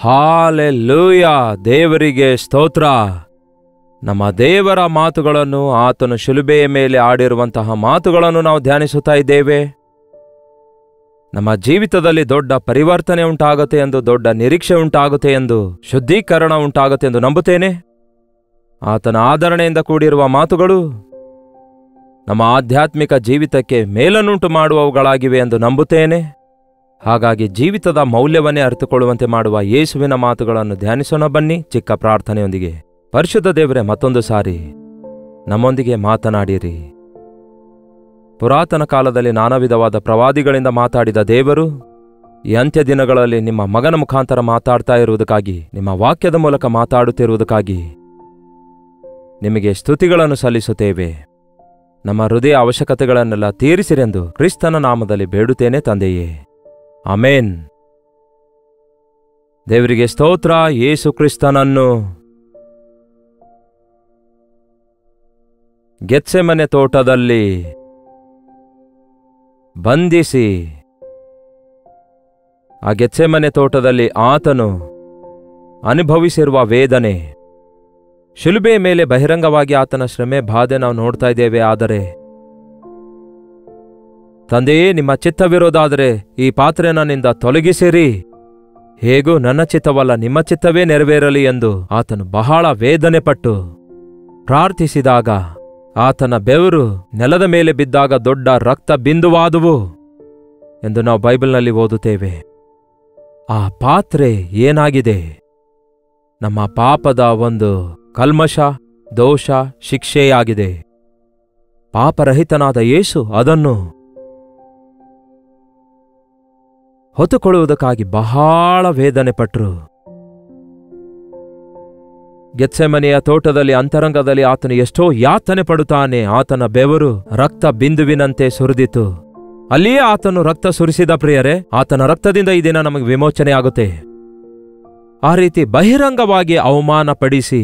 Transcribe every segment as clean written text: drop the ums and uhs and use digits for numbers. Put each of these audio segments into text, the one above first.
Hallelujah, ದೇವರಿಗೆ ಸ್ತೋತ್ರ. ನಮ್ಮ ದೇವರ ಮಾತುಗಳನ್ನು, ಆತನು ಶಿಲುಬೆಯ ಮೇಲೆ ಆಡಿರುವಂತಹ ಮಾತುಗಳನ್ನು ನಾವು ಧ್ಯಾನಿಸುತ್ತಾ ಇದ್ದೇವೆ. ನಮ್ಮ ಜೀವಿತದಲ್ಲಿ ದೊಡ್ಡ ಪರಿವರ್ತನೆ ಉಂಟಾಗುತ್ತೆ ಎಂದು, ದೊಡ್ಡ ನಿರೀಕ್ಷೆ ಉಂಟಾಗುತ್ತೆ ಎಂದು, ಶುದ್ಧೀಕರಣ ಉಂಟಾಗುತ್ತೆ ಎಂದು ನಂಬುತ್ತೇನೆ. ಆತನ ಆದರಣೆಯಿಂದ ಕೂಡಿರುವ ಮಾತುಗಳು ನಮ್ಮ ಆಧ್ಯಾತ್ಮಿಕ ಜೀವಿತಕ್ಕೆ ಮೇಲನ್ನುಂಟು ಮಾಡುವವುಗಳಾಗಿವೆ ಎಂದು ನಂಬುತ್ತೇನೆ. ಹಾಗಾಗಿ ಜೀವಿತದ ಮೌಲ್ಯವನ್ನೇ ಅರಿತುಕೊಳ್ಳುವಂತೆ ಮಾಡುವ ಯೇಸುವಿನ ಮಾತುಗಳನ್ನು ಧ್ಯಾನಿಸೋಣ ಬನ್ನಿ ಚಿಕ್ಕ ಪ್ರಾರ್ಥನೆಯೊಂದಿಗೆ. ಪರಿಶುದ್ಧ ದೇವರೇ, ಮತ್ತೊಂದು ಸಾರಿ ನಮ್ಮೊಂದಿಗೆ ಮಾತನಾಡಿರಿ. ಪುರಾತನ ಕಾಲದಲ್ಲಿ ನಾನಾ ವಿಧವಾದ ಪ್ರವಾದಿಗಳಿಂದ ಮಾತಾಡಿದ ದೇವರು ಈ ಅಂತ್ಯ ದಿನಗಳಲ್ಲಿ ನಿಮ್ಮ ಮಗನ ಮುಖಾಂತರ ಮಾತಾಡ್ತಾ ಇರುವುದಕ್ಕಾಗಿ, ನಿಮ್ಮ ವಾಕ್ಯದ ಮೂಲಕ ಮಾತಾಡುತ್ತಿರುವುದಕ್ಕಾಗಿ ನಿಮಗೆ ಸ್ತುತಿಗಳನ್ನು ಸಲ್ಲಿಸುತ್ತೇವೆ. ನಮ್ಮ ಹೃದಯ ಅವಶ್ಯಕತೆಗಳನ್ನೆಲ್ಲ ತೀರಿಸಿರೆಂದು ಕ್ರಿಸ್ತನ ನಾಮದಲ್ಲಿ ಬೇಡುತ್ತೇನೆ ತಂದೆಯೇ, ಆಮೇನ್. ದೇವರಿಗೆ ಸ್ತೋತ್ರ. ಯೇಸು ಕ್ರಿಸ್ತನನ್ನು ಗೆತ್ಸೆಮನೆ ತೋಟದಲ್ಲಿ ಬಂಧಿಸಿ, ಆ ಗೆತ್ಸೆಮನೆ ತೋಟದಲ್ಲಿ ಆತನು ಅನುಭವಿಸಿರುವ ವೇದನೆ, ಶಿಲುಬೆಯ ಮೇಲೆ ಬಹಿರಂಗವಾಗಿ ಆತನ ಶ್ರಮೆ ಬಾಧೆ ನಾವು ನೋಡ್ತಾ ಇದ್ದೇವೆ. ಆದರೆ ತಂದೆಯೇ, ನಿಮ್ಮ ಚಿತ್ತವಿರೋದಾದರೆ ಈ ಪಾತ್ರೆ ನನ್ನಿಂದ ತೊಲಗಿಸಿರಿ, ಹೇಗೂ ನನ್ನ ಚಿತ್ತವಲ್ಲ ನಿಮ್ಮ ಚಿತ್ತವೇ ನೆರವೇರಲಿ ಎಂದು ಆತನು ಬಹಳ ವೇದನೆ ಪಟ್ಟು ಪ್ರಾರ್ಥಿಸಿದಾಗ, ಆತನ ಬೆವರು ನೆಲದ ಮೇಲೆ ಬಿದ್ದಾಗ ದೊಡ್ಡ ರಕ್ತ ಬಿಂದುವಾದುವು ಎಂದು ನಾವು ಬೈಬಲ್ನಲ್ಲಿ ಓದುತ್ತೇವೆ. ಆ ಪಾತ್ರೆ ಏನಾಗಿದೆ? ನಮ್ಮ ಪಾಪದ ಒಂದು ಕಲ್ಮಶ, ದೋಷ, ಶಿಕ್ಷೆಯಾಗಿದೆ. ಪಾಪರಹಿತನಾದ ಯೇಸು ಅದನ್ನು ಹೊತ್ತುಕೊಳ್ಳುವುದಕ್ಕಾಗಿ ಬಹಳ ವೇದನೆ ಪಟ್ಟರು. ಗೆತ್ಸೆಮನೆಯ ತೋಟದಲ್ಲಿ ಅಂತರಂಗದಲ್ಲಿ ಆತನು ಎಷ್ಟೋ ಯಾತನೆ ಪಡುತ್ತಾನೆ. ಆತನ ಬೆವರು ರಕ್ತ ಬಿಂದುವಿನಂತೆ ಸುರಿದಿತು. ಅಲ್ಲಿಯೇ ಆತನು ರಕ್ತ ಸುರಿಸಿದ ಪ್ರಿಯರೇ. ಆತನ ರಕ್ತದಿಂದ ಈ ದಿನ ನಮಗೆ ವಿಮೋಚನೆ ಆಗುತ್ತೆ. ಆ ರೀತಿ ಬಹಿರಂಗವಾಗಿ ಅವಮಾನ ಪಡಿಸಿ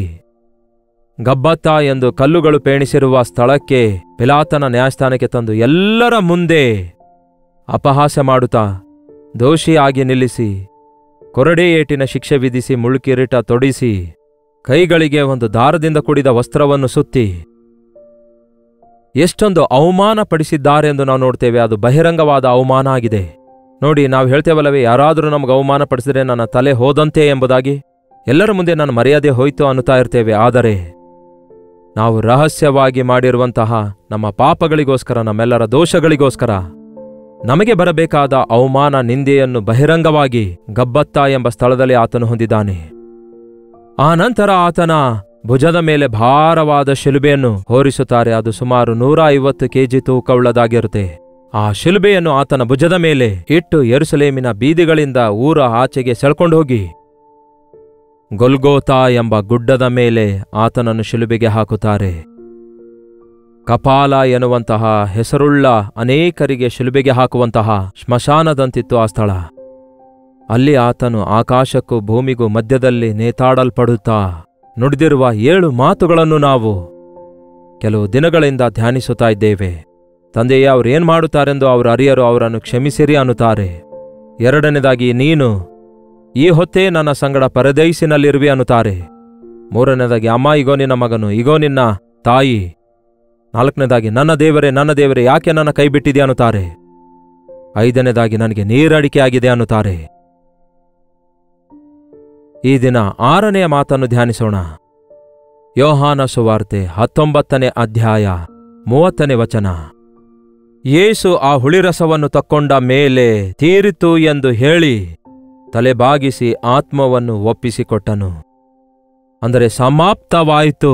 ಗಬ್ಬತ್ತ ಎಂದು ಕಲ್ಲುಗಳು ಪೇಣಿಸಿರುವ ಸ್ಥಳಕ್ಕೆ, ಪಿಲಾತನ ನ್ಯಾಯಸ್ಥಾನಕ್ಕೆ ತಂದು ಎಲ್ಲರ ಮುಂದೆ ಅಪಹಾಸ್ಯ ಮಾಡುತ್ತಾ ದೋಷಿಯಾಗಿ ನಿಲ್ಲಿಸಿ, ಕೊರಡೆ ಏಟಿನ ಶಿಕ್ಷೆ ವಿಧಿಸಿ, ಮುಳ್ಕಿರೀಟ ತೊಡಿಸಿ, ಕೈಗಳಿಗೆ ಒಂದು ದಾರದಿಂದ ಕೂಡಿದ ವಸ್ತ್ರವನ್ನು ಸುತ್ತಿ ಎಷ್ಟೊಂದು ಅವಮಾನ ಪಡಿಸಿದ್ದಾರೆಂದು ನಾವು ನೋಡ್ತೇವೆ. ಅದು ಬಹಿರಂಗವಾದ ಅವಮಾನ ಆಗಿದೆ. ನೋಡಿ, ನಾವು ಹೇಳ್ತೇವಲ್ಲವೇ, ಯಾರಾದರೂ ನಮಗೆ ಅವಮಾನ ಪಡಿಸಿದ್ರೆ ನನ್ನ ತಲೆ ಹೋದಂತೆ ಎಂಬುದಾಗಿ. ಎಲ್ಲರ ಮುಂದೆ ನನ್ನ ಮರ್ಯಾದೆ ಹೋಯ್ತು ಅನ್ನುತ್ತಾ ಇರ್ತೇವೆ. ಆದರೆ ನಾವು ರಹಸ್ಯವಾಗಿ ಮಾಡಿರುವಂತಹ ನಮ್ಮ ಪಾಪಗಳಿಗೋಸ್ಕರ, ನಮ್ಮೆಲ್ಲರ ದೋಷಗಳಿಗೋಸ್ಕರ ನಮಗೆ ಬರಬೇಕಾದ ಅವಮಾನ, ನಿಂದೆಯನ್ನು ಬಹಿರಂಗವಾಗಿ ಗಬ್ಬತ್ತ ಎಂಬ ಸ್ಥಳದಲ್ಲಿ ಆತನು ಹೊಂದಿದ್ದಾನೆ. ಆ ನಂತರ ಆತನ ಭುಜದ ಮೇಲೆ ಭಾರವಾದ ಶಿಲುಬೆಯನ್ನು ಹೊರಿಸುತ್ತಾರೆ. ಅದು ಸುಮಾರು 150 ಕೆಜಿ ತೂಕವುಳ್ಳದಾಗಿರುತ್ತೆ. ಆ ಶಿಲುಬೆಯನ್ನು ಆತನ ಭುಜದ ಮೇಲೆ ಇಟ್ಟು ಯೆರೂಸಲೇಮಿನ ಬೀದಿಗಳಿಂದ ಊರ ಆಚೆಗೆ ಸೆಳ್ಕೊಂಡು ಹೋಗಿ ಗೊಲ್ಗೋತಾ ಎಂಬ ಗುಡ್ಡದ ಮೇಲೆ ಆತನನ್ನು ಶಿಲುಬೆಗೆ ಹಾಕುತ್ತಾರೆ. ಕಪಾಲ ಎನ್ನುವಂತಹ ಹೆಸರುಳ್ಳ ಅನೇಕರಿಗೆ ಶಿಲುಬೆಗೆ ಹಾಕುವಂತಹ ಸ್ಮಶಾನದಂತಿತ್ತು ಆ ಸ್ಥಳ. ಅಲ್ಲಿ ಆತನು ಆಕಾಶಕ್ಕೂ ಭೂಮಿಗೂ ಮಧ್ಯದಲ್ಲಿ ನೇತಾಡಲ್ಪಡುತ್ತಾ ನುಡಿದಿರುವ 7 ಮಾತುಗಳನ್ನು ನಾವು ಕೆಲವು ದಿನಗಳಿಂದ ಧ್ಯಾನಿಸುತ್ತಾ ಇದ್ದೇವೆ. ತಂದೆಯೇ, ಅವರು ಏನ್ ಮಾಡುತ್ತಾರೆಂದು ಅವರು ಅರಿಯರು, ಅವರನ್ನು ಕ್ಷಮಿಸಿರಿ ಅನ್ನುತ್ತಾರೆ. 2ನೇದಾಗಿ, ನೀನು ಈ ಹೊತ್ತೇ ನನ್ನ ಸಂಗಡ ಪರದೈಸಿನಲ್ಲಿರುವಿ ಅನ್ನುತ್ತಾರೆ. 3ನೇದಾಗಿ, ಅಮ್ಮ, ಇಗೋ ನಿನ್ನ ಮಗನು, ಇಗೋ ನಿನ್ನ ತಾಯಿ. 4ನೇದಾಗಿ, ನನ್ನ ದೇವರೇ, ನನ್ನ ದೇವರೇ, ಯಾಕೆ ನನ್ನ ಕೈ ಬಿಟ್ಟಿದೆ ಅನ್ನುತ್ತಾರೆ. 5ನೇದಾಗಿ, ನನಗೆ ನೀರಡಿಕೆ ಆಗಿದೆ ಅನ್ನುತ್ತಾರೆ. ಈ ದಿನ 6ನೆಯ ಮಾತನ್ನು ಧ್ಯಾನಿಸೋಣ. ಯೋಹಾನ ಸುವಾರ್ತೆ 19ನೇ ಅಧ್ಯಾಯ 30ನೇ ವಚನ. ಯೇಸು ಆ ಹುಳಿರಸವನ್ನು ತಕ್ಕೊಂಡ ಮೇಲೆ ತೀರಿತು ಎಂದು ಹೇಳಿ ತಲೆಬಾಗಿಸಿ ಆತ್ಮವನ್ನು ಒಪ್ಪಿಸಿಕೊಟ್ಟನು. ಅಂದರೆ ಸಮಾಪ್ತವಾಯಿತು.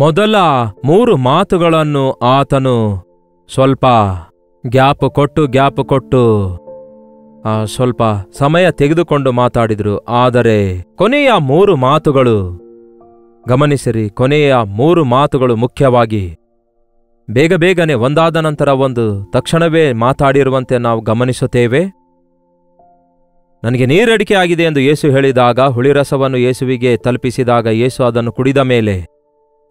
ಮೊದಲ 3 ಮಾತುಗಳನ್ನು ಆತನು ಸ್ವಲ್ಪ ಗ್ಯಾಪ್ ಕೊಟ್ಟು ಸ್ವಲ್ಪ ಸಮಯ ತೆಗೆದುಕೊಂಡು ಮಾತಾಡಿದ್ರು. ಆದರೆ ಕೊನೆಯ 3 ಮಾತುಗಳು ಗಮನಿಸಿರಿ. ಕೊನೆಯ 3 ಮಾತುಗಳು ಮುಖ್ಯವಾಗಿ ಬೇಗನೆ ಒಂದಾದ ನಂತರ ಒಂದು ತಕ್ಷಣವೇ ಮಾತಾಡಿರುವಂತೆ ನಾವು ಗಮನಿಸುತ್ತೇವೆ. ನನಗೆ ನೀರಡಿಕೆ ಆಗಿದೆ ಎಂದು ಯೇಸು ಹೇಳಿದಾಗ, ಹುಳಿರಸವನ್ನು ಯೇಸುವಿಗೆ ತಲುಪಿಸಿದಾಗ, ಯೇಸು ಅದನ್ನು ಕುಡಿದ ಮೇಲೆ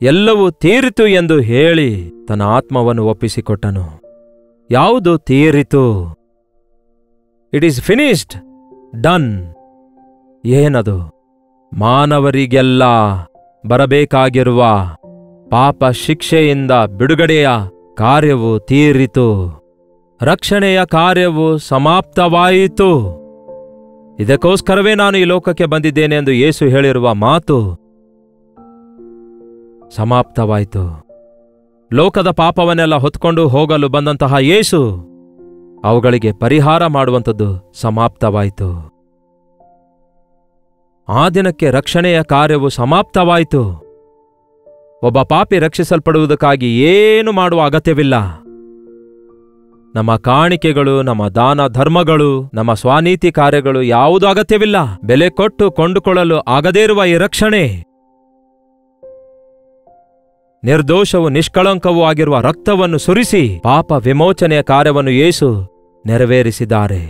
ಎಲ್ಲವೂ ತೀರಿತು ಎಂದು ಹೇಳಿ ತನ್ನ ಆತ್ಮವನ್ನು ಒಪ್ಪಿಸಿಕೊಟ್ಟನು. ಯಾವುದು ತೀರಿತು? It is finished. ಡನ್. ಏನದು? ಮಾನವರಿಗೆಲ್ಲ ಬರಬೇಕಾಗಿರುವ ಪಾಪ ಶಿಕ್ಷೆಯಿಂದ ಬಿಡುಗಡೆಯ ಕಾರ್ಯವು ತೀರಿತು. ರಕ್ಷಣೆಯ ಕಾರ್ಯವು ಸಮಾಪ್ತವಾಯಿತು. ಇದಕ್ಕೋಸ್ಕರವೇ ನಾನು ಈ ಲೋಕಕ್ಕೆ ಬಂದಿದ್ದೇನೆ ಎಂದು ಯೇಸು ಹೇಳಿರುವ ಮಾತು ಸಮಾಪ್ತವಾಯಿತು. ಲೋಕದ ಪಾಪವನ್ನೆಲ್ಲ ಹೊತ್ಕೊಂಡು ಹೋಗಲು ಬಂದಂತಹ ಯೇಸು ಅವುಗಳಿಗೆ ಪರಿಹಾರ ಮಾಡುವಂಥದ್ದು ಸಮಾಪ್ತವಾಯಿತು. ಆ ದಿನಕ್ಕೆ ರಕ್ಷಣೆಯ ಕಾರ್ಯವು ಸಮಾಪ್ತವಾಯಿತು. ಒಬ್ಬ ಪಾಪಿ ರಕ್ಷಿಸಲ್ಪಡುವುದಕ್ಕಾಗಿ ಏನು ಮಾಡುವ ಅಗತ್ಯವಿಲ್ಲ. ನಮ್ಮ ಕಾಣಿಕೆಗಳು, ನಮ್ಮ ದಾನ ಧರ್ಮಗಳು, ನಮ್ಮ ಸ್ವಾನೀತಿ ಕಾರ್ಯಗಳು ಯಾವುದೂ ಅಗತ್ಯವಿಲ್ಲ. ಬೆಲೆ ಕೊಟ್ಟು ಕೊಂಡುಕೊಳ್ಳಲು ಆಗದೇ ಇರುವ ಈ ರಕ್ಷಣೆ, ನಿರ್ದೋಷವೂ ನಿಷ್ಕಳಂಕವೂ ಆಗಿರುವ ರಕ್ತವನ್ನು ಸುರಿಸಿ ಪಾಪ ವಿಮೋಚನೆಯ ಕಾರ್ಯವನ್ನು ಯೇಸು ನೆರವೇರಿಸಿದ್ದಾರೆ.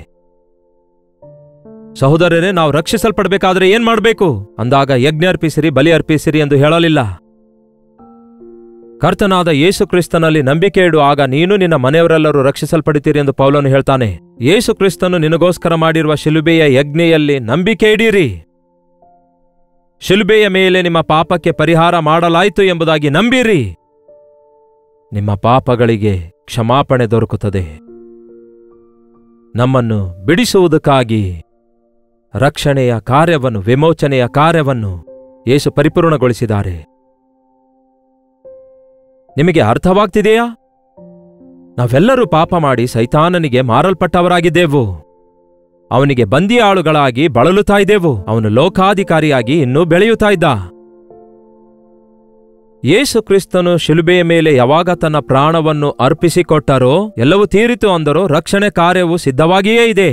ಸಹೋದರರೇ, ನಾವು ರಕ್ಷಿಸಲ್ಪಡಬೇಕಾದ್ರೆ ಏನ್ ಮಾಡಬೇಕು ಅಂದಾಗ ಯಜ್ಞ ಅರ್ಪಿಸಿರಿ, ಬಲಿ ಅರ್ಪಿಸಿರಿ ಎಂದು ಹೇಳಲಿಲ್ಲ. ಕರ್ತನಾದ ಯೇಸು ಕ್ರಿಸ್ತನಲ್ಲಿ ನಂಬಿಕೆ ಇಡು, ಆಗ ನೀನು ನಿನ್ನ ಮನೆಯವರೆಲ್ಲರೂ ರಕ್ಷಿಸಲ್ಪಡುತ್ತೀರಿ ಎಂದು ಪೌಲನು ಹೇಳ್ತಾನೆ. ಯೇಸು ಕ್ರಿಸ್ತನು ನಿನಗೋಸ್ಕರ ಮಾಡಿರುವ ಶಿಲುಬೆಯ ಯಜ್ಞೆಯಲ್ಲಿ ನಂಬಿಕೆ ಇಡೀರಿ. ಶಿಲುಬೆಯ ಮೇಲೆ ನಿಮ್ಮ ಪಾಪಕ್ಕೆ ಪರಿಹಾರ ಮಾಡಲಾಯಿತು ಎಂಬುದಾಗಿ ನಂಬಿರಿ. ನಿಮ್ಮ ಪಾಪಗಳಿಗೆ ಕ್ಷಮಾಪಣೆ ದೊರಕುತ್ತದೆ. ನಮ್ಮನ್ನು ಬಿಡಿಸುವುದಕ್ಕಾಗಿ ರಕ್ಷಣೆಯ ಕಾರ್ಯವನ್ನು, ವಿಮೋಚನೆಯ ಕಾರ್ಯವನ್ನು ಯೇಸು ಪರಿಪೂರ್ಣಗೊಳಿಸಿದ್ದಾರೆ. ನಿಮಗೆ ಅರ್ಥವಾಗ್ತಿದೆಯಾ? ನಾವೆಲ್ಲರೂ ಪಾಪ ಮಾಡಿ ಸೈತಾನನಿಗೆ ಮಾರಲ್ಪಟ್ಟವರಾಗಿದ್ದೆವು. ಅವನಿಗೆ ಬಂದಿಯಾಳುಗಳಾಗಿ ಬಳಲುತ್ತಾ ಇದ್ದೆವು. ಅವನು ಲೋಕಾಧಿಕಾರಿಯಾಗಿ ಇನ್ನೂ ಬೆಳೆಯುತ್ತಾ ಇದ್ದ. ಯೇಸು ಕ್ರಿಸ್ತನು ಶಿಲುಬೆಯ ಮೇಲೆ ಯಾವಾಗ ತನ್ನ ಪ್ರಾಣವನ್ನು ಅರ್ಪಿಸಿಕೊಟ್ಟರೋ, ಎಲ್ಲವೂ ತೀರಿತು ಅಂದರೋ, ರಕ್ಷಣೆ ಕಾರ್ಯವು ಸಿದ್ಧವಾಗಿಯೇ ಇದೆ.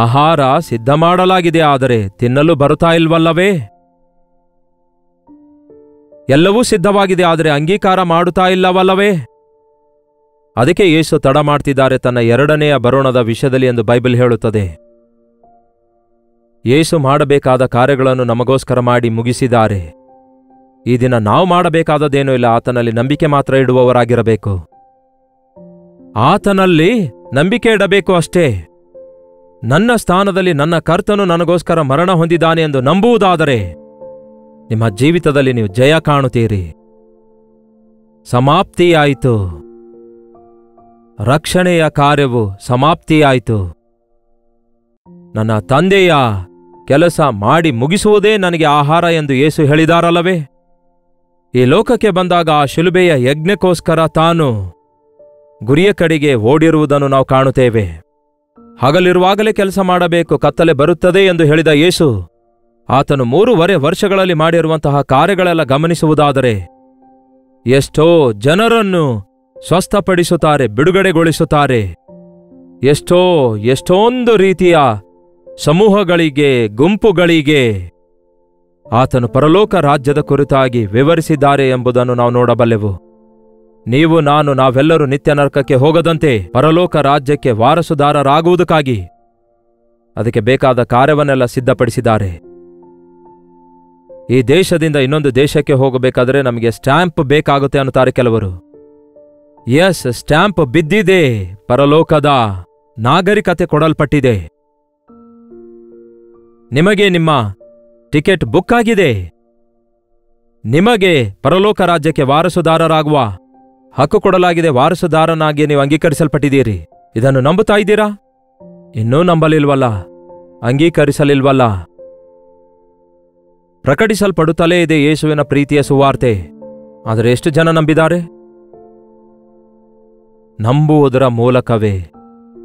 ಆಹಾರ ಸಿದ್ಧ ಮಾಡಲಾಗಿದೆ, ಆದರೆ ತಿನ್ನಲು ಬರುತ್ತಾ ಇಲ್ವಲ್ಲವೇ? ಎಲ್ಲವೂ ಸಿದ್ಧವಾಗಿದೆ, ಆದರೆ ಅಂಗೀಕಾರ ಮಾಡುತ್ತಾ ಇಲ್ಲವಲ್ಲವೇ? ಅದಕ್ಕೆ ಯೇಸು ತಡ ಮಾಡ್ತಿದ್ದಾರೆ ತನ್ನ ಎರಡನೆಯ ಬರೋಣದ ವಿಷಯದಲ್ಲಿ ಎಂದು ಬೈಬಲ್ ಹೇಳುತ್ತದೆ. ಯೇಸು ಮಾಡಬೇಕಾದ ಕಾರ್ಯಗಳನ್ನು ನಮಗೋಸ್ಕರ ಮಾಡಿ ಮುಗಿಸಿದ್ದಾರೆ. ಈ ದಿನ ನಾವು ಮಾಡಬೇಕಾದದ್ದೇನೂ ಇಲ್ಲ, ಆತನಲ್ಲಿ ನಂಬಿಕೆ ಮಾತ್ರ ಇಡುವವರಾಗಿರಬೇಕು. ಆತನಲ್ಲಿ ನಂಬಿಕೆ ಇಡಬೇಕು ಅಷ್ಟೇ. ನನ್ನ ಸ್ಥಾನದಲ್ಲಿ ನನ್ನ ಕರ್ತನು ನನಗೋಸ್ಕರ ಮರಣ ಹೊಂದಿದ್ದಾನೆ ಎಂದು ನಂಬುವುದಾದರೆ ನಿಮ್ಮ ಜೀವಿತದಲ್ಲಿ ನೀವು ಜಯ ಕಾಣುತ್ತೀರಿ. ಸಮಾಪ್ತಿಯಾಯಿತು. ರಕ್ಷಣೆಯ ಕಾರ್ಯವು ಸಮಾಪ್ತಿಯಾಯಿತು. ನನ್ನ ತಂದೆಯ ಕೆಲಸ ಮಾಡಿ ಮುಗಿಸುವುದೇ ನನಗೆ ಆಹಾರ ಎಂದು ಯೇಸು ಹೇಳಿದಾರಲ್ಲವೇ? ಈ ಲೋಕಕ್ಕೆ ಬಂದಾಗ ಆ ಶಿಲುಬೆಯ ಯಜ್ಞಕ್ಕೋಸ್ಕರ ತಾನು ಗುರಿಯ ಕಡೆಗೆ ಓಡಿರುವುದನ್ನು ನಾವು ಕಾಣುತ್ತೇವೆ. ಹಗಲಿರುವಾಗಲೇ ಕೆಲಸ ಮಾಡಬೇಕು, ಕತ್ತಲೆ ಬರುತ್ತದೆ ಎಂದು ಹೇಳಿದ ಯೇಸು ಆತನು 3.5 ವರ್ಷಗಳಲ್ಲಿ ಮಾಡಿರುವಂತಹ ಕಾರ್ಯಗಳೆಲ್ಲ ಗಮನಿಸುವುದಾದರೆ ಎಷ್ಟೋ ಜನರನ್ನು ಸ್ವಸ್ಥಪಡಿಸುತ್ತಾರೆ, ಬಿಡುಗಡೆಗೊಳಿಸುತ್ತಾರೆ. ಎಷ್ಟೊಂದು ರೀತಿಯ ಸಮೂಹಗಳಿಗೆ, ಗುಂಪುಗಳಿಗೆ ಆತನು ಪರಲೋಕ ರಾಜ್ಯದ ಕುರಿತಾಗಿ ವಿವರಿಸಿದ್ದಾರೆ ಎಂಬುದನ್ನು ನಾವು ನೋಡಬಲ್ಲೆವು. ನೀವು, ನಾನು, ನಾವೆಲ್ಲರೂ ನಿತ್ಯ ನರಕಕ್ಕೆ ಹೋಗದಂತೆ ಪರಲೋಕ ರಾಜ್ಯಕ್ಕೆ ವಾರಸುದಾರರಾಗುವುದಕ್ಕಾಗಿ ಅದಕ್ಕೆ ಬೇಕಾದ ಕಾರ್ಯವನ್ನೆಲ್ಲ ಸಿದ್ಧಪಡಿಸಿದ್ದಾರೆ. ಈ ದೇಶದಿಂದ ಇನ್ನೊಂದು ದೇಶಕ್ಕೆ ಹೋಗಬೇಕಾದರೆ ನಮಗೆ ಸ್ಟ್ಯಾಂಪ್ ಬೇಕಾಗುತ್ತೆ ಅನ್ನುತ್ತಾರೆ ಕೆಲವರು. ಎಸ್, ಸ್ಟ್ಯಾಂಪ್ ಬಿದ್ದಿದೆ, ಪರಲೋಕದ ನಾಗರಿಕತೆ ಕೊಡಲ್ಪಟ್ಟಿದೆ. ನಿಮಗೆ ನಿಮ್ಮ ಟಿಕೆಟ್ ಬುಕ್ ಆಗಿದೆ. ನಿಮಗೆ ಪರಲೋಕ ರಾಜ್ಯಕ್ಕೆ ವಾರಸುದಾರರಾಗುವ ಹಕ್ಕು ಕೊಡಲಾಗಿದೆ. ವಾರಸುದಾರನಾಗಿ ನೀವು ಅಂಗೀಕರಿಸಲ್ಪಟ್ಟಿದ್ದೀರಿ. ಇದನ್ನು ನಂಬುತ್ತಾ ಇದ್ದೀರಾ? ಇನ್ನೂ ನಂಬಲಿಲ್ವಲ್ಲ, ಅಂಗೀಕರಿಸಲಿಲ್ವಲ್ಲ. ಪ್ರಕಟಿಸಲ್ಪಡುತ್ತಲೇ ಇದೆ ಯೇಸುವಿನ ಪ್ರೀತಿಯ ಸುವಾರ್ತೆ. ಆದರೆ ಎಷ್ಟು ಜನ ನಂಬಿದ್ದಾರೆ? ನಂಬುವುದರ ಮೂಲಕವೇ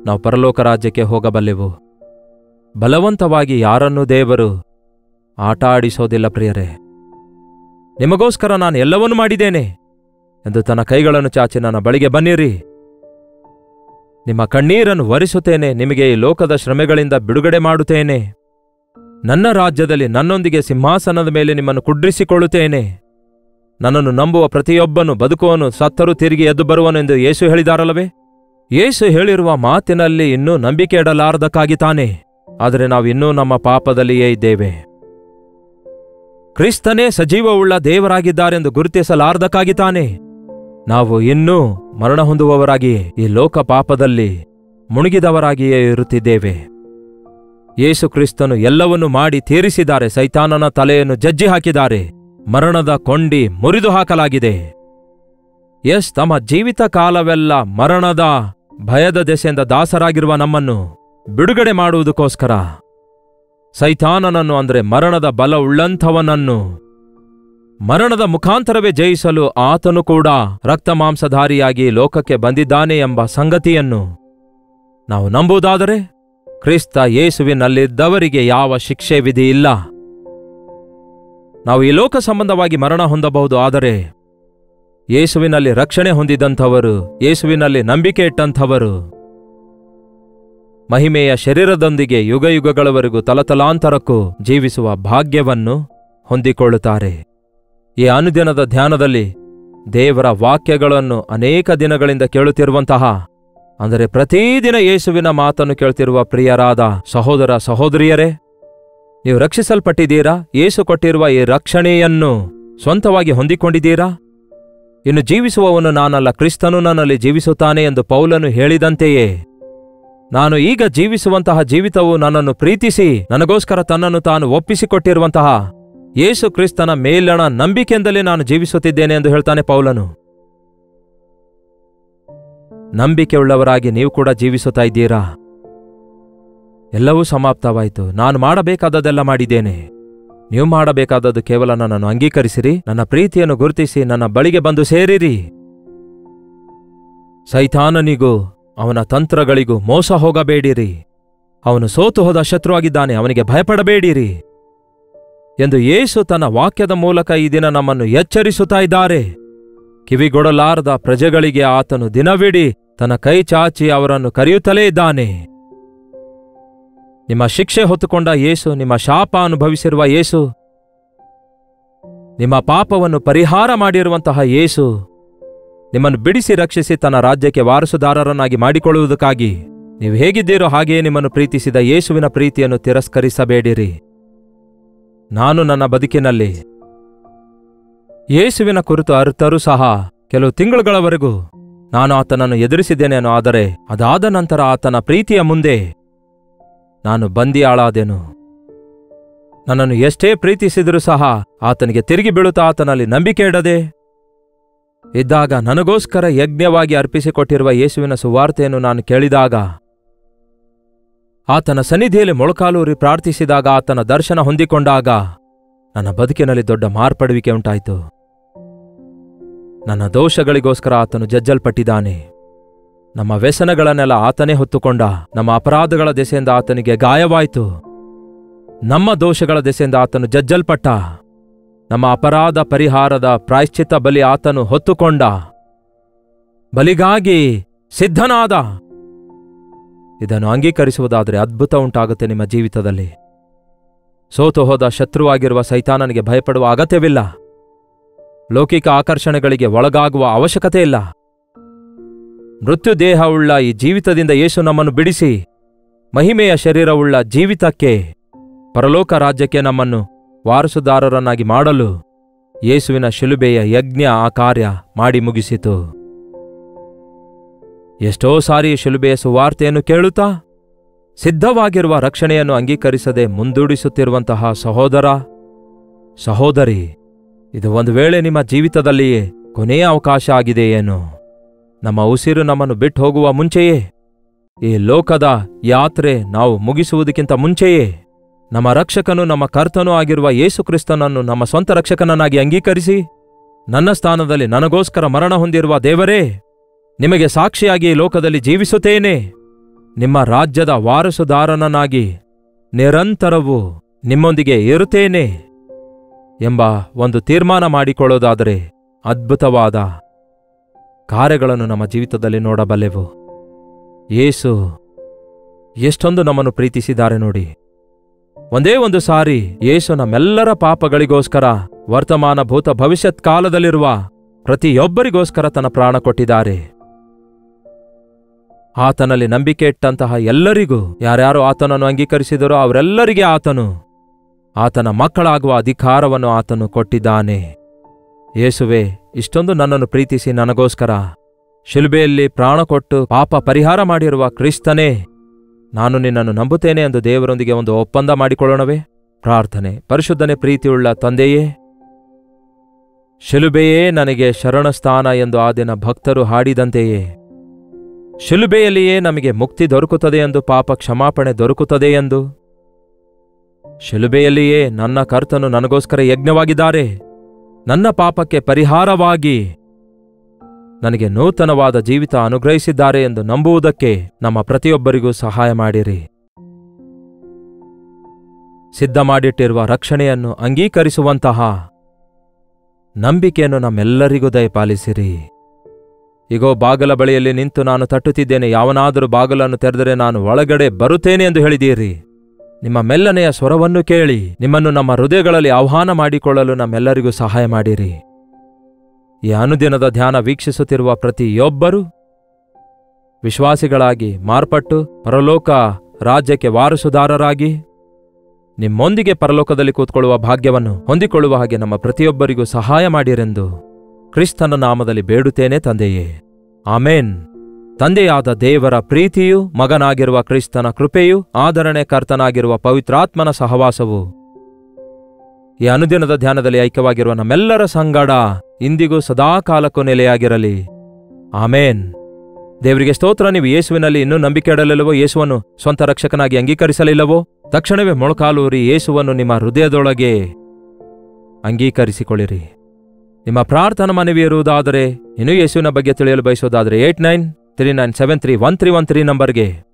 ನಾವು ಪರಲೋಕ ರಾಜ್ಯಕ್ಕೆ ಹೋಗಬಲ್ಲೆವು. ಬಲವಂತವಾಗಿ ಯಾರನ್ನೂ ದೇವರು ಆಟ ಆಡಿಸೋದಿಲ್ಲ. ಪ್ರಿಯರೇ, ನಿಮಗೋಸ್ಕರ ನಾನು ಎಲ್ಲವನ್ನೂ ಮಾಡಿದ್ದೇನೆ ಎಂದು ತನ್ನ ಕೈಗಳನ್ನು ಚಾಚಿ ನನ್ನ ಬಳಿಗೆ ಬನ್ನಿರಿ. ನಿಮ್ಮ ಕಣ್ಣೀರನ್ನು ಒರೆಸುತ್ತೇನೆ, ನಿಮಗೆ ಈ ಲೋಕದ ಶ್ರಮೆಗಳಿಂದ ಬಿಡುಗಡೆ ಮಾಡುತ್ತೇನೆ. ನನ್ನ ರಾಜ್ಯದಲ್ಲಿ ನನ್ನೊಂದಿಗೆ ಸಿಂಹಾಸನದ ಮೇಲೆ ನಿಮ್ಮನ್ನು ಕುಡ್ರಿಸಿಕೊಳ್ಳುತ್ತೇನೆ. ನನ್ನನ್ನು ನಂಬುವ ಪ್ರತಿಯೊಬ್ಬನು ಬದುಕುವನು, ಸತ್ತರೂ ತಿರುಗಿ ಎದ್ದು ಬರುವನು ಎಂದು ಯೇಸು ಹೇಳಿದಾರಲ್ಲವೇ? ಯೇಸು ಹೇಳಿರುವ ಮಾತಿನಲ್ಲಿ ಇನ್ನೂ ನಂಬಿಕೆ ಇಡಲಾರದಕ್ಕಾಗಿ ತಾನೆ. ಆದರೆ ನಾವು ಇನ್ನೂ ನಮ್ಮ ಪಾಪದಲ್ಲಿಯೇ ಇದ್ದೇವೆ. ಕ್ರಿಸ್ತನೇ ಸಜೀವವುಳ್ಳ ದೇವರಾಗಿದ್ದಾರೆಂದು ಗುರುತಿಸಲಾರದಕ್ಕಾಗಿ ತಾನೆ ನಾವು ಇನ್ನೂ ಮರಣ ಹೊಂದುವವರಾಗಿಯೇ ಈ ಲೋಕ ಪಾಪದಲ್ಲಿ ಮುಳುಗಿದವರಾಗಿಯೇ ಇರುತ್ತಿದ್ದೇವೆ. ಯೇಸು ಕ್ರಿಸ್ತನು ಎಲ್ಲವನ್ನೂ ಮಾಡಿ ತೀರಿಸಿದ್ದಾರೆ. ಸೈತಾನನ ತಲೆಯನ್ನು ಜಜ್ಜಿ ಹಾಕಿದ್ದಾರೆ. ಮರಣದ ಕೊಂಡಿ ಮುರಿದು ಹಾಕಲಾಗಿದೆ. ತಮ್ಮ ಜೀವಿತ ಕಾಲವೆಲ್ಲ ಮರಣದ ಭಯದ ದೆಸೆಯಿಂದ ದಾಸರಾಗಿರುವ ನಮ್ಮನ್ನು ಬಿಡುಗಡೆ ಮಾಡುವುದಕ್ಕೋಸ್ಕರ ಸೈತಾನನನ್ನು ಅಂದರೆ ಮರಣದ ಬಲವುಳ್ಳಂಥವನನ್ನು ಮರಣದ ಮುಖಾಂತರವೇ ಜಯಿಸಲು ಆತನು ಕೂಡ ರಕ್ತಮಾಂಸಧಾರಿಯಾಗಿ ಲೋಕಕ್ಕೆ ಬಂದಿದ್ದಾನೆ ಎಂಬ ಸಂಗತಿಯನ್ನು ನಾವು ನಂಬುವುದಾದರೆ ಕ್ರಿಸ್ತ ಯೇಸುವಿನಲ್ಲಿದ್ದವರಿಗೆ ಯಾವ ಶಿಕ್ಷೆ ವಿಧಿ ಇಲ್ಲ. ನಾವು ಈ ಲೋಕ ಸಂಬಂಧವಾಗಿ ಮರಣ ಹೊಂದಬಹುದು, ಆದರೆ ಯೇಸುವಿನಲ್ಲಿ ರಕ್ಷಣೆ ಹೊಂದಿದಂಥವರು, ಯೇಸುವಿನಲ್ಲಿ ನಂಬಿಕೆ ಇಟ್ಟಂಥವರು ಮಹಿಮೆಯ ಶರೀರದೊಂದಿಗೆ ಯುಗಯುಗಗಳವರೆಗೂ ತಲತಲಾಂತರಕ್ಕೂ ಜೀವಿಸುವ ಭಾಗ್ಯವನ್ನು ಹೊಂದಿಕೊಳ್ಳುತ್ತಾರೆ. ಈ ಅನುದಿನದ ಧ್ಯಾನದಲ್ಲಿ ದೇವರ ವಾಕ್ಯಗಳನ್ನು ಅನೇಕ ದಿನಗಳಿಂದ ಕೇಳುತ್ತಿರುವಂತಹ, ಅಂದರೆ ಪ್ರತಿದಿನ ಯೇಸುವಿನ ಮಾತನ್ನು ಕೇಳ್ತಿರುವ ಪ್ರಿಯರಾದ ಸಹೋದರ ಸಹೋದರಿಯರೇ, ನೀವು ರಕ್ಷಿಸಲ್ಪಟ್ಟಿದ್ದೀರಾ? ಯೇಸು ಕೊಟ್ಟಿರುವ ಈ ರಕ್ಷಣೆಯನ್ನು ಸ್ವಂತವಾಗಿ ಹೊಂದಿಕೊಂಡಿದ್ದೀರಾ? ಇನ್ನು ಜೀವಿಸುವವನು ನಾನಲ್ಲ, ಕ್ರಿಸ್ತನು ನನ್ನಲ್ಲಿ ಜೀವಿಸುತ್ತಾನೆ ಎಂದು ಪೌಲನು ಹೇಳಿದಂತೆಯೇ ನಾನು ಈಗ ಜೀವಿಸುವಂತಹ ಜೀವಿತವು ನನ್ನನ್ನು ಪ್ರೀತಿಸಿ ನನಗೋಸ್ಕರ ತನ್ನನ್ನು ತಾನು ಒಪ್ಪಿಸಿಕೊಟ್ಟಿರುವಂತಹ ಯೇಸು ಕ್ರಿಸ್ತನ ಮೇಲಣ ನಂಬಿಕೆಯಿಂದಲೇ ನಾನು ಜೀವಿಸುತ್ತಿದ್ದೇನೆ ಎಂದು ಹೇಳ್ತಾನೆ ಪೌಲನು. ನಂಬಿಕೆಯುಳ್ಳವರಾಗಿ ನೀವು ಕೂಡ ಜೀವಿಸುತ್ತಾ ಇದ್ದೀರಾ? ಎಲ್ಲವೂ ಸಮಾಪ್ತವಾಯಿತು, ನಾನು ಮಾಡಬೇಕಾದದೆಲ್ಲ ಮಾಡಿದ್ದೇನೆ. ನೀವು ಮಾಡಬೇಕಾದದ್ದು ಕೇವಲ ನನ್ನನ್ನು ಅಂಗೀಕರಿಸಿರಿ, ನನ್ನ ಪ್ರೀತಿಯನ್ನು ಗುರುತಿಸಿ ನನ್ನ ಬಳಿಗೆ ಬಂದು ಸೇರಿರಿ. ಸೈತಾನನಿಗೂ ಅವನ ತಂತ್ರಗಳಿಗೂ ಮೋಸ ಹೋಗಬೇಡಿರಿ. ಅವನು ಸೋತು ಹೋದ ಶತ್ರುವಾಗಿದ್ದಾನೆ, ಅವನಿಗೆ ಭಯಪಡಬೇಡಿರಿ ಎಂದು ಯೇಸು ತನ್ನ ವಾಕ್ಯದ ಮೂಲಕ ಈ ದಿನ ನಮ್ಮನ್ನು ಎಚ್ಚರಿಸುತ್ತಾ ಇದ್ದಾರೆ. ಕಿವಿಗೊಡಲಾರದ ಪ್ರಜೆಗಳಿಗೆ ಆತನು ದಿನವಿಡೀ ತನ್ನ ಕೈ ಚಾಚಿ ಅವರನ್ನು ಕರೆಯುತ್ತಲೇ ಇದ್ದಾನೆ. ನಿಮ್ಮ ಶಿಕ್ಷೆ ಹೊತ್ತುಕೊಂಡ ಯೇಸು, ನಿಮ್ಮ ಶಾಪ ಅನುಭವಿಸಿರುವ ಯೇಸು, ನಿಮ್ಮ ಪಾಪವನ್ನು ಪರಿಹಾರ ಮಾಡಿರುವಂತಹ ಯೇಸು ನಿಮ್ಮನ್ನು ಬಿಡಿಸಿ ರಕ್ಷಿಸಿ ತನ್ನ ರಾಜ್ಯಕ್ಕೆ ವಾರಸುದಾರರನ್ನಾಗಿ ಮಾಡಿಕೊಳ್ಳುವುದಕ್ಕಾಗಿ ನೀವು ಹೇಗಿದ್ದೀರೋ ಹಾಗೆಯೇ ನಿಮ್ಮನ್ನು ಪ್ರೀತಿಸಿದ ಯೇಸುವಿನ ಪ್ರೀತಿಯನ್ನು ತಿರಸ್ಕರಿಸಬೇಡಿರಿ. ನಾನು ನನ್ನ ಬದುಕಿನಲ್ಲಿ ಯೇಸುವಿನ ಕುರಿತು ಅರ್ಥರೂ ಸಹ ಕೆಲವು ತಿಂಗಳುಗಳವರೆಗೂ ನಾನು ಆತನನ್ನು ಎದುರಿಸಿದ್ದೇನೇನೋ, ಆದರೆ ಅದಾದ ನಂತರ ಆತನ ಪ್ರೀತಿಯ ಮುಂದೆ ನಾನು ಬಂದಿಯಾಳಾದೆನು. ನನ್ನನ್ನು ಎಷ್ಟೇ ಪ್ರೀತಿಸಿದರೂ ಸಹ ಆತನಿಗೆ ತಿರುಗಿ ಬೀಳುತ್ತಾ ಆತನಲ್ಲಿ ನಂಬಿಕೆ ಇಡದೆ ಇದ್ದಾಗ ನನಗೋಸ್ಕರ ಯಜ್ಞವಾಗಿ ಅರ್ಪಿಸಿಕೊಟ್ಟಿರುವ ಯೇಸುವಿನ ಸುವಾರ್ತೆಯನ್ನು ನಾನು ಕೇಳಿದಾಗ, ಆತನ ಸನ್ನಿಧಿಯಲ್ಲಿ ಮೊಳಕಾಲೂರಿ ಪ್ರಾರ್ಥಿಸಿದಾಗ, ಆತನ ದರ್ಶನ ಹೊಂದಿಕೊಂಡಾಗ ನನ್ನ ಬದುಕಿನಲ್ಲಿ ದೊಡ್ಡ ಮಾರ್ಪಡುವಿಕೆ ಉಂಟಾಯಿತು. ನನ್ನ ದೋಷಗಳಿಗೋಸ್ಕರ ಆತನು ಜಜ್ಜಲ್ಪಟ್ಟಿದ್ದಾನೆ. ನಮ್ಮ ವ್ಯಸನಗಳನ್ನೆಲ್ಲ ಆತನೇ ಹೊತ್ತುಕೊಂಡ. ನಮ್ಮ ಅಪರಾಧಗಳ ದೆಸೆಯಿಂದ ಆತನಿಗೆ ಗಾಯವಾಯಿತು. ನಮ್ಮ ದೋಷಗಳ ದೆಸೆಯಿಂದ ಆತನು ಜಜ್ಜಲ್ಪಟ್ಟ. ನಮ್ಮ ಅಪರಾಧ ಪರಿಹಾರದ ಪ್ರಾಯಶ್ಚಿತ್ತ ಬಲಿ ಆತನು ಹೊತ್ತುಕೊಂಡ. ಬಲಿಗಾಗಿ ಸಿದ್ಧನಾದ. ಇದನ್ನು ಅಂಗೀಕರಿಸುವುದಾದರೆ ಅದ್ಭುತ ಉಂಟಾಗುತ್ತೆ ನಿಮ್ಮ ಜೀವಿತದಲ್ಲಿ. ಸೋತು ಹೋದ ಶತ್ರುವಾಗಿರುವ ಸೈತಾನನಿಗೆ ಭಯಪಡುವ ಅಗತ್ಯವಿಲ್ಲ. ಲೌಕಿಕ ಆಕರ್ಷಣೆಗಳಿಗೆ ಒಳಗಾಗುವ ಅವಶ್ಯಕತೆ ಇಲ್ಲ. ಮೃತ್ಯುದೇಹವುಳ್ಳ ಈ ಜೀವಿತದಿಂದ ಯೇಸು ನಮ್ಮನ್ನು ಬಿಡಿಸಿ ಮಹಿಮೆಯ ಶರೀರವುಳ್ಳ ಜೀವಿತಕ್ಕೆ, ಪರಲೋಕ ರಾಜ್ಯಕ್ಕೆ ನಮ್ಮನ್ನು ವಾರಸುದಾರರನ್ನಾಗಿ ಮಾಡಲು ಯೇಸುವಿನ ಶಿಲುಬೆಯ ಯಜ್ಞ ಆ ಕಾರ್ಯ ಮಾಡಿ ಮುಗಿಸಿತು. ಎಷ್ಟೋ ಸಾರಿ ಶಿಲುಬೆಯ ಸುವಾರ್ತೆಯನ್ನು ಕೇಳುತ್ತಾ ಸಿದ್ಧವಾಗಿರುವ ರಕ್ಷಣೆಯನ್ನು ಅಂಗೀಕರಿಸದೆ ಮುಂದೂಡಿಸುತ್ತಿರುವಂತಹ ಸಹೋದರ ಸಹೋದರಿ, ಇದು ಒಂದು ವೇಳೆ ನಿಮ್ಮ ಜೀವಿತದಲ್ಲಿಯೇ ಕೊನೆಯ ಅವಕಾಶ ಆಗಿದೆಯೇನೋ? ನಮ್ಮ ಉಸಿರು ನಮ್ಮನ್ನು ಬಿಟ್ಟು ಹೋಗುವ ಮುಂಚೆಯೇ, ಈ ಲೋಕದ ಯಾತ್ರೆ ನಾವು ಮುಗಿಸುವುದಕ್ಕಿಂತ ಮುಂಚೆಯೇ ನಮ್ಮ ರಕ್ಷಕನು ನಮ್ಮ ಕರ್ತನೂ ಆಗಿರುವ ಯೇಸು ಕ್ರಿಸ್ತನನ್ನು ನಮ್ಮ ಸ್ವಂತ ರಕ್ಷಕನನ್ನಾಗಿ ಅಂಗೀಕರಿಸಿ, ನನ್ನ ಸ್ಥಾನದಲ್ಲಿ ನನಗೋಸ್ಕರ ಮರಣ ಹೊಂದಿರುವ ದೇವರೇ, ನಿಮಗೆ ಸಾಕ್ಷಿಯಾಗಿ ಈ ಲೋಕದಲ್ಲಿ ಜೀವಿಸುತ್ತೇನೆ, ನಿಮ್ಮ ರಾಜ್ಯದ ವಾರಸುದಾರನನ್ನಾಗಿ ನಿರಂತರವೂ ನಿಮ್ಮೊಂದಿಗೆ ಇರುತ್ತೇನೆ ಎಂಬ ಒಂದು ತೀರ್ಮಾನ ಮಾಡಿಕೊಳ್ಳೋದಾದರೆ ಅದ್ಭುತವಾದ ಕಾರ್ಯಗಳನ್ನು ನಮ್ಮ ಜೀವಿತದಲ್ಲಿ ನೋಡಬಲ್ಲೆವು. ಯೇಸು ಎಷ್ಟೊಂದು ನಮ್ಮನ್ನು ಪ್ರೀತಿಸಿದ್ದಾರೆ ನೋಡಿ. ಒಂದೇ ಒಂದು ಸಾರಿ ಯೇಸು ನಮ್ಮೆಲ್ಲರ ಪಾಪಗಳಿಗೋಸ್ಕರ ವರ್ತಮಾನ ಭೂತ ಭವಿಷ್ಯತ್ ಕಾಲದಲ್ಲಿರುವ ಪ್ರತಿಯೊಬ್ಬರಿಗೋಸ್ಕರ ತನ್ನ ಪ್ರಾಣ ಕೊಟ್ಟಿದ್ದಾರೆ. ಆತನಲ್ಲಿ ನಂಬಿಕೆ ಇಟ್ಟಂತಹ ಎಲ್ಲರಿಗೂ, ಯಾರ್ಯಾರು ಆತನನ್ನು ಅಂಗೀಕರಿಸಿದರೋ ಅವರೆಲ್ಲರಿಗೆ ಆತನ ಮಕ್ಕಳಾಗುವ ಅಧಿಕಾರವನ್ನು ಆತನು ಕೊಟ್ಟಿದ್ದಾನೆ. ಯೇಸುವೆ, ಇಷ್ಟೊಂದು ನನ್ನನ್ನು ಪ್ರೀತಿಸಿ ನನಗೋಸ್ಕರ ಶಿಲುಬೆಯಲ್ಲಿ ಪ್ರಾಣ ಕೊಟ್ಟು ಪಾಪ ಪರಿಹಾರ ಮಾಡಿರುವ ಕ್ರಿಸ್ತನೇ, ನಾನು ನಿನ್ನನ್ನು ನಂಬುತ್ತೇನೆ ಎಂದು ದೇವರೊಂದಿಗೆ ಒಂದು ಒಪ್ಪಂದ ಮಾಡಿಕೊಳ್ಳೋಣವೇ? ಪ್ರಾರ್ಥನೆ. ಪರಿಶುದ್ಧನೇ, ಪ್ರೀತಿಯುಳ್ಳ ತಂದೆಯೇ, ಶಿಲುಬೆಯೇ ನನಗೆ ಶರಣಸ್ಥಾನ ಎಂದು ಆ ದಿನ ಭಕ್ತರು ಹಾಡಿದಂತೆಯೇ, ಶಿಲುಬೆಯಲ್ಲಿಯೇ ನಮಗೆ ಮುಕ್ತಿ ದೊರಕುತ್ತದೆ ಎಂದು, ಪಾಪ ಕ್ಷಮಾಪಣೆ ದೊರಕುತ್ತದೆ ಎಂದು, ಶಿಲುಬೆಯಲ್ಲಿಯೇ ನನ್ನ ಕರ್ತನು ನನಗೋಸ್ಕರ ಯಜ್ಞವಾಗಿದ್ದಾರೆ, ನನ್ನ ಪಾಪಕ್ಕೆ ಪರಿಹಾರವಾಗಿ ನನಗೆ ನೂತನವಾದ ಜೀವಿತ ಅನುಗ್ರಹಿಸಿದ್ದಾರೆ ಎಂದು ನಂಬುವುದಕ್ಕೆ ನಮ್ಮ ಪ್ರತಿಯೊಬ್ಬರಿಗೂ ಸಹಾಯ ಮಾಡಿರಿ. ಸಿದ್ಧ ಮಾಡಿಟ್ಟಿರುವ ರಕ್ಷಣೆಯನ್ನು ಅಂಗೀಕರಿಸುವಂತಹ ನಂಬಿಕೆಯನ್ನು ನಮ್ಮೆಲ್ಲರಿಗೂ ದಯಪಾಲಿಸಿರಿ. ಇಗೋ, ಬಾಗಲ ಬಳಿಯಲ್ಲಿ ನಿಂತು ನಾನು ತಟ್ಟುತ್ತಿದ್ದೇನೆ, ಯಾವನಾದರೂ ಬಾಗಲನ್ನು ತೆರೆದರೆ ನಾನು ಒಳಗಡೆ ಬರುತ್ತೇನೆ ಎಂದು ಹೇಳಿದೀರಿ. ನಿಮ್ಮ ಮೆಲ್ಲನೆಯ ಸ್ವರವನ್ನು ಕೇಳಿ ನಿಮ್ಮನ್ನು ನಮ್ಮ ಹೃದಯಗಳಲ್ಲಿ ಆಹ್ವಾನ ಮಾಡಿಕೊಳ್ಳಲು ನಮ್ಮೆಲ್ಲರಿಗೂ ಸಹಾಯ ಮಾಡಿರಿ. ಈ ಅನುದಿನದ ಧ್ಯಾನ ವೀಕ್ಷಿಸುತ್ತಿರುವ ಪ್ರತಿಯೊಬ್ಬರೂ ವಿಶ್ವಾಸಿಗಳಾಗಿ ಮಾರ್ಪಟ್ಟು ಪರಲೋಕ ರಾಜ್ಯಕ್ಕೆ ವಾರಸುದಾರರಾಗಿ ನಿಮ್ಮೊಂದಿಗೆ ಪರಲೋಕದಲ್ಲಿ ಕೂತ್ಕೊಳ್ಳುವ ಭಾಗ್ಯವನ್ನು ಹೊಂದಿಕೊಳ್ಳುವ ಹಾಗೆ ನಮ್ಮ ಪ್ರತಿಯೊಬ್ಬರಿಗೂ ಸಹಾಯ ಮಾಡಿರೆಂದು ಕ್ರಿಸ್ತನ ನಾಮದಲ್ಲಿ ಬೇಡುತ್ತೇನೆ ತಂದೆಯೇ, ಆಮೇನ್. ತಂದೆಯಾದ ದೇವರ ಪ್ರೀತಿಯೂ, ಮಗನಾಗಿರುವ ಕ್ರಿಸ್ತನ ಕೃಪೆಯೂ, ಆದರಣೆ ಕರ್ತನಾಗಿರುವ ಪವಿತ್ರಾತ್ಮನ ಸಹವಾಸವು ಈ ಅನುದಿನದ ಧ್ಯಾನದಲ್ಲಿ ಐಕ್ಯವಾಗಿರುವ ನಮ್ಮೆಲ್ಲರ ಸಂಗಡ ಇಂದಿಗೂ ಸದಾಕಾಲಕ್ಕೂ ನೆಲೆಯಾಗಿರಲಿ. ಆಮೇನ್. ದೇವರಿಗೆ ಸ್ತೋತ್ರ. ನೀವು ಯೇಸುವಿನಲ್ಲಿ ಇನ್ನೂ ನಂಬಿಕೆ ಇಡಲಿಲ್ಲವೋ? ಯೇಸುವನ್ನು ಸ್ವಂತ ರಕ್ಷಕನಾಗಿ ಅಂಗೀಕರಿಸಲಿಲ್ಲವೋ? ತಕ್ಷಣವೇ ಮೊಳಕಾಲೂರಿ ಯೇಸುವನ್ನು ನಿಮ್ಮ ಹೃದಯದೊಳಗೆ ಅಂಗೀಕರಿಸಿಕೊಳ್ಳಿರಿ. ನಿಮ್ಮ ಪ್ರಾರ್ಥನಾ ಮನವಿ ಇರುವುದಾದರೆ, ಇನ್ನೂ ಯೇಸುವಿನ ಬಗ್ಗೆ ತಿಳಿಯಲು ಬಯಸುವುದಾದರೆ 8939731313 ನಂಬರ್ಗೆ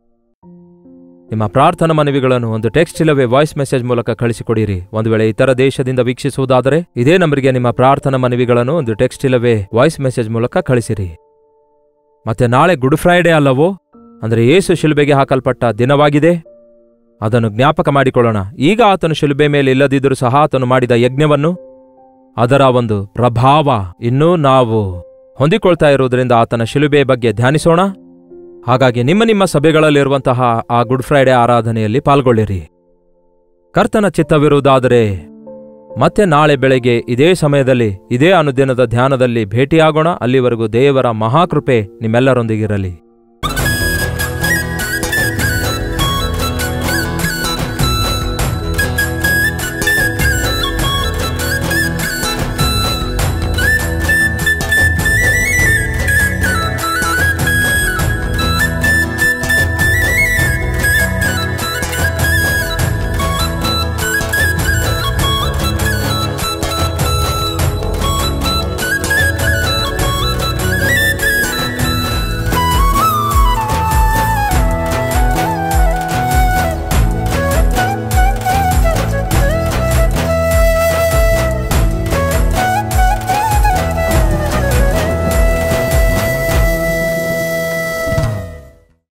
ನಿಮ್ಮ ಪ್ರಾರ್ಥನಾ ಮನವಿಗಳನ್ನು ಒಂದು ಟೆಕ್ಸ್ಟ್ ಇಲ್ಲವೇ ವಾಯ್ಸ್ ಮೆಸೇಜ್ ಮೂಲಕ ಕಳಿಸಿಕೊಡಿರಿ. ಒಂದು ವೇಳೆ ಇತರ ದೇಶದಿಂದ ವೀಕ್ಷಿಸುವುದಾದರೆ ಇದೇ ನಂಬರ್ಗೆ ನಿಮ್ಮ ಪ್ರಾರ್ಥನಾ ಮನವಿಗಳನ್ನು ಒಂದು ಟೆಕ್ಸ್ಟ್ ಇಲ್ಲವೇ ವಾಯ್ಸ್ ಮೆಸೇಜ್ ಮೂಲಕ ಕಳಿಸಿರಿ. ಮತ್ತೆ ನಾಳೆ ಗುಡ್ ಫ್ರೈಡೇ ಅಲ್ಲವೋ? ಅಂದರೆ ಯೇಸು ಶಿಲುಬೆಗೆ ಹಾಕಲ್ಪಟ್ಟ ದಿನವಾಗಿದೆ. ಅದನ್ನು ಜ್ಞಾಪಕ ಮಾಡಿಕೊಳ್ಳೋಣ. ಈಗ ಆತನು ಶಿಲುಬೆ ಮೇಲೆ ಇಲ್ಲದಿದ್ದರೂ ಸಹ ಆತನು ಮಾಡಿದ ಯಜ್ಞವನ್ನು, ಅದರ ಒಂದು ಪ್ರಭಾವ ಇನ್ನೂ ನಾವು ಹೊಂದಿಕೊಳ್ತಾ ಇರುವುದರಿಂದ ಆತನ ಶಿಲುಬೆಯ ಬಗ್ಗೆ ಧ್ಯಾನಿಸೋಣ. ಹಾಗಾಗಿ ನಿಮ್ಮ ಸಭೆಗಳಲ್ಲಿರುವಂತಹ ಆ ಗುಡ್ ಫ್ರೈಡೇ ಆರಾಧನೆಯಲ್ಲಿ ಪಾಲ್ಗೊಳ್ಳಿರಿ. ಕರ್ತನ ಚಿತ್ತವಿರುವುದಾದರೆ ಮತ್ತೆ ನಾಳೆ ಬೆಳಗ್ಗೆ ಇದೇ ಸಮಯದಲ್ಲಿ ಇದೇ ಅನುದಿನದ ಧ್ಯಾನದಲ್ಲಿ ಭೇಟಿಯಾಗೋಣ. ಅಲ್ಲಿವರೆಗೂ ದೇವರ ಮಹಾಕೃಪೆ ನಿಮ್ಮೆಲ್ಲರೊಂದಿಗಿರಲಿ.